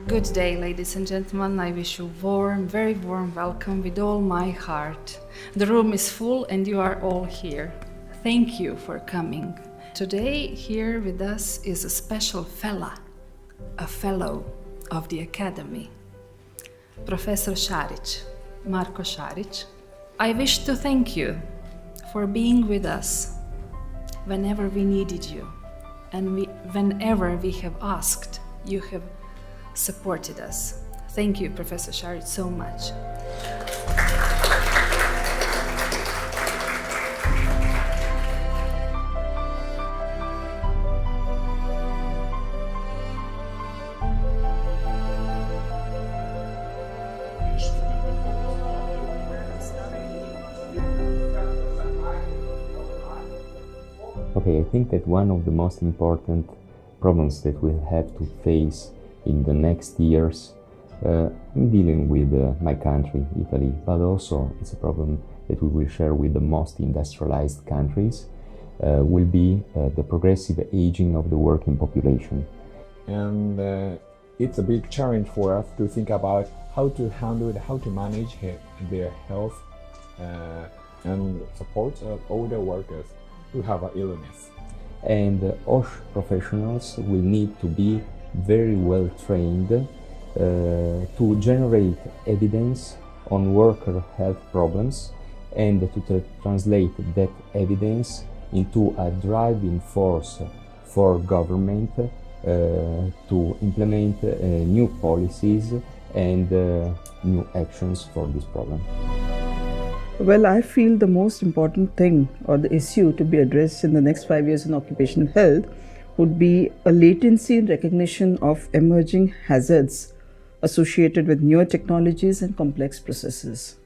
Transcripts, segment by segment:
Good day, ladies and gentlemen. I wish you warm, very warm welcome with all my heart. The room is full and you are all here. Thank you for coming. Today here with us is a special fella, a fellow of the Academy, Professor Šarić, Marko Šarić. I wish to thank you for being with us whenever we needed you and whenever we have asked, you have supported us. Thank you, Professor Šarić, so much. Okay, I think that one of the most important problems that we'll have to face in the next years, I'm dealing with my country, Italy, but also it's a problem that we will share with the most industrialized countries, will be the progressive aging of the working population. And it's a big challenge for us to think about how to handle it, how to manage their health and support older workers who have an illness. And OSH professionals will need to be very well trained to generate evidence on worker health problems and to translate that evidence into a driving force for government to implement new policies and new actions for this problem. Well, I feel the most important thing or the issue to be addressed in the next 5 years in occupational health would be a latency in recognition of emerging hazards associated with newer technologies and complex processes.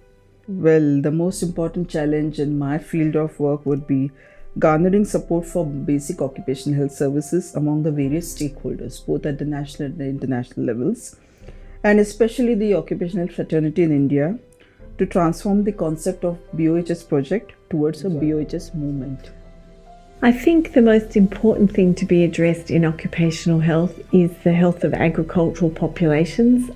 Well, the most important challenge in my field of work would be garnering support for basic occupational health services among the various stakeholders, both at the national and the international levels, and especially the occupational fraternity in India, to transform the concept of BOHS project towards a BOHS movement. I think the most important thing to be addressed in occupational health is the health of agricultural populations.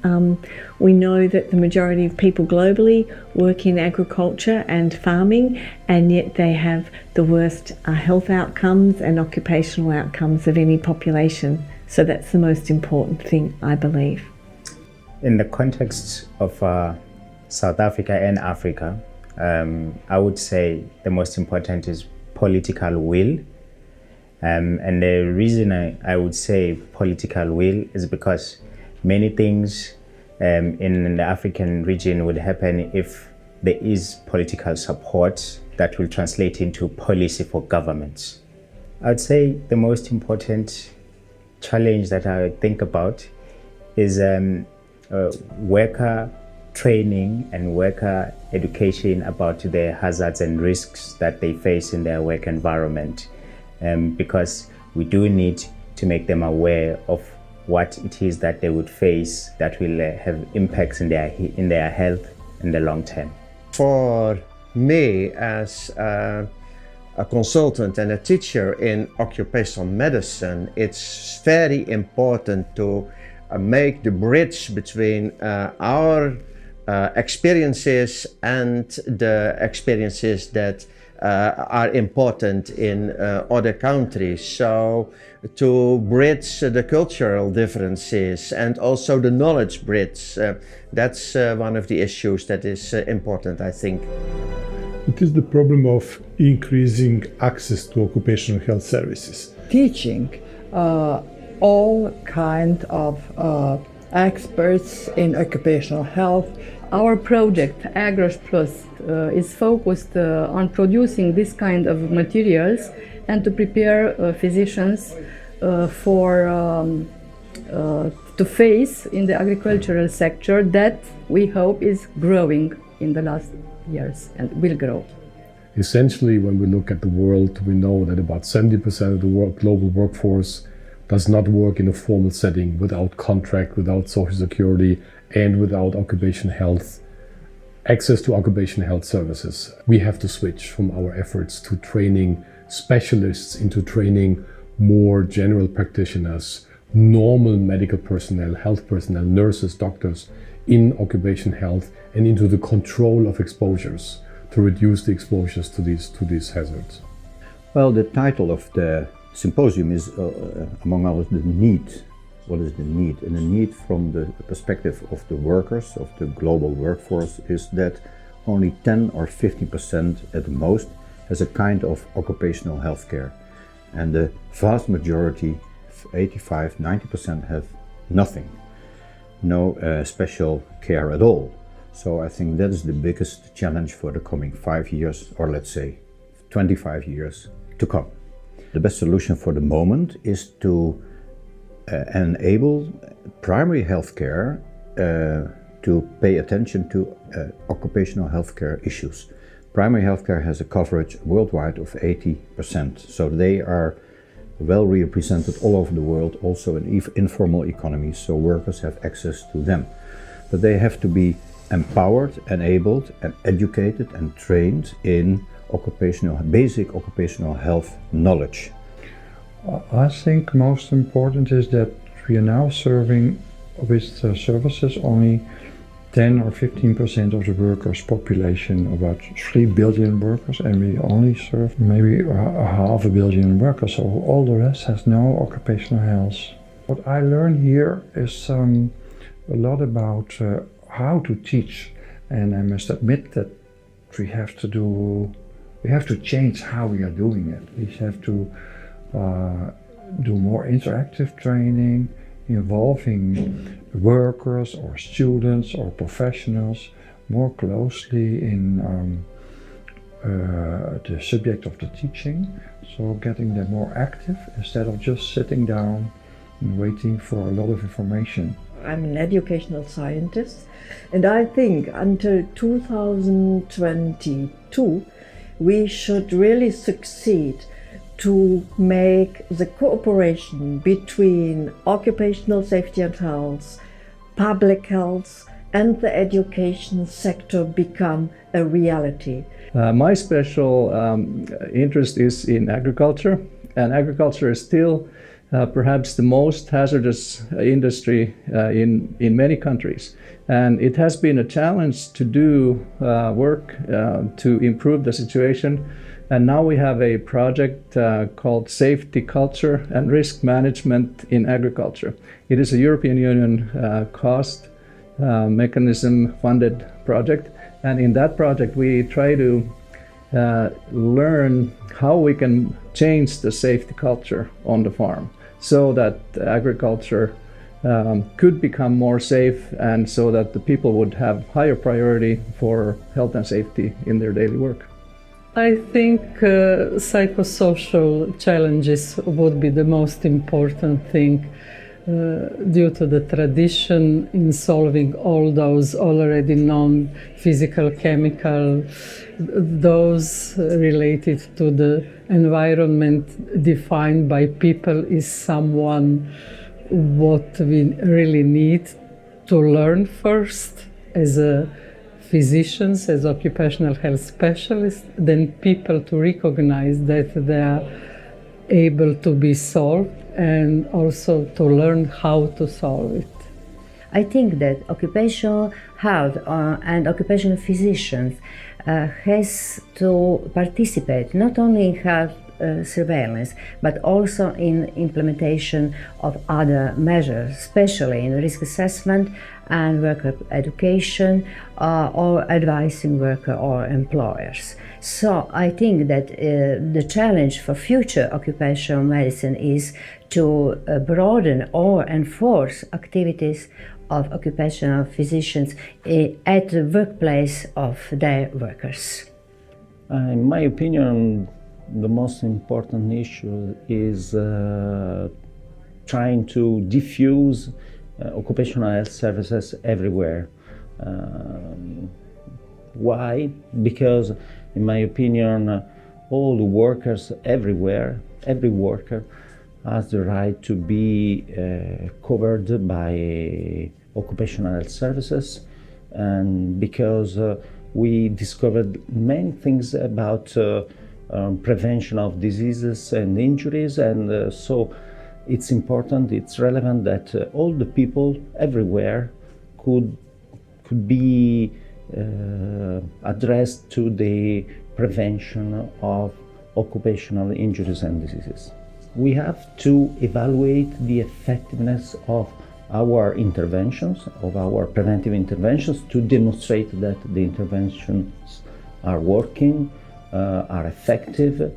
We know that the majority of people globally work in agriculture and farming, and yet they have the worst health outcomes and occupational outcomes of any population. So that's the most important thing, I believe. In the context of South Africa and Africa, I would say the most important is political will. And the reason I would say political will is because many things in the African region would happen if there is political support that will translate into policy for governments. I would say the most important challenge that I think about is worker training and worker education about the hazards and risks that they face in their work environment, because we do need to make them aware of what it is that they would face that will have impacts in their health in the long term. For me, as a consultant and a teacher in occupational medicine, it's very important to make the bridge between our experiences and the experiences that are important in other countries. So to bridge the cultural differences and also the knowledge bridge, that's one of the issues that is important, I think. It is the problem of increasing access to occupational health services. Teaching all kinds of experts in occupational health. Our project, AGROSH Plus, is focused on producing this kind of materials and to prepare physicians to face in the agricultural sector that we hope is growing in the last years and will grow. Essentially, when we look at the world, we know that about 70% of the global workforce does not work in a formal setting without contract, without social security, and without occupational health, access to occupational health services. We have to switch from our efforts to training specialists into training more general practitioners normal medical personnel, health personnel, nurses, doctors in occupational health and into the control of exposures to reduce the exposures to these hazards? Well, the title of the symposium is, among others, the need. What is the need? And the need from the perspective of the workers, of the global workforce, is that only 10 or 15% at the most has a kind of occupational health care. And the vast majority, 85–90%, have nothing. No special care at all. So I think that is the biggest challenge for the coming 5 years, or let's say 25 years to come. The best solution for the moment is to enable primary health care to pay attention to occupational health care issues. Primary health care has a coverage worldwide of 80%, so they are well represented all over the world, also in informal economies, so workers have access to them. But they have to be empowered, enabled and educated and trained in basic occupational health knowledge. I think most important is that we are now serving with services only 10 or 15% of the workers' population, about 3 billion workers, and we only serve maybe a half a billion workers, so all the rest has no occupational health. What I learned here is a lot about how to teach, and I must admit that we have to change how we are doing it. We have to do more interactive training, involving workers or students or professionals more closely in the subject of the teaching, so getting them more active instead of just sitting down and waiting for a lot of information. I'm an educational scientist, and I think until 2022 we should really succeed to make the cooperation between occupational safety and health, public health and the education sector become a reality. My special interest is in agriculture, and agriculture is still perhaps the most hazardous industry in many countries. And it has been a challenge to do work to improve the situation. And now we have a project called Safety Culture and Risk Management in Agriculture. It is a European Union cost mechanism funded project. And in that project we try to learn how we can change the safety culture on the farm so that agriculture could become more safe, and so that the people would have higher priority for health and safety in their daily work. I think psychosocial challenges would be the most important thing due to the tradition in solving all those already known physical, chemical, those related to the environment defined by people is someone what we really need to learn first as a physicians, as occupational health specialists, then people to recognize that they are able to be solved and also to learn how to solve it. I think that occupational health and occupational physicians has to participate not only in health surveillance, but also in implementation of other measures, especially in risk assessment and worker education or advising worker or employers. So I think that the challenge for future occupational medicine is to broaden or enforce activities of occupational physicians at the workplace of their workers. In my opinion, the most important issue is trying to diffuse occupational health services everywhere. Why? Because, in my opinion, all the workers everywhere, every worker has the right to be covered by occupational health services, and because we discovered many things about prevention of diseases and injuries, and so it's important, it's relevant that all the people everywhere could be addressed to the prevention of occupational injuries and diseases. We have to evaluate the effectiveness of our interventions, of our preventive interventions, to demonstrate that the interventions are working, are effective,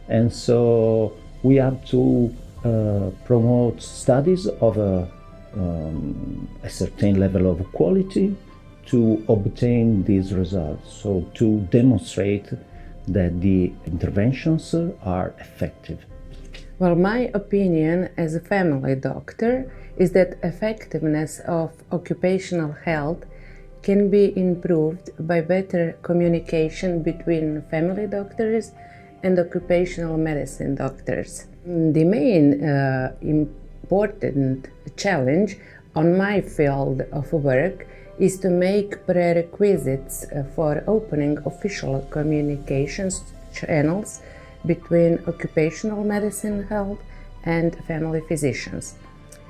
and so we have to promote studies of a certain level of quality to obtain these results, so to demonstrate that the interventions are effective. Well, my opinion as a family doctor is that effectiveness of occupational health can be improved by better communication between family doctors and occupational medicine doctors. The main important challenge on my field of work is to make prerequisites for opening official communications channels between occupational medicine health and family physicians.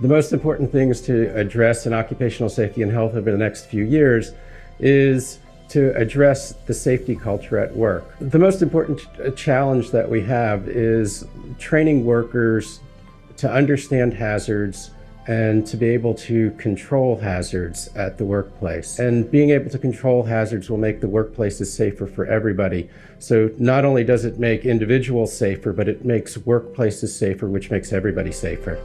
The most important things to address in occupational safety and health over the next few years is to address the safety culture at work. The most important challenge that we have is training workers to understand hazards and to be able to control hazards at the workplace. And being able to control hazards will make the workplaces safer for everybody. So not only does it make individuals safer, but it makes workplaces safer, which makes everybody safer.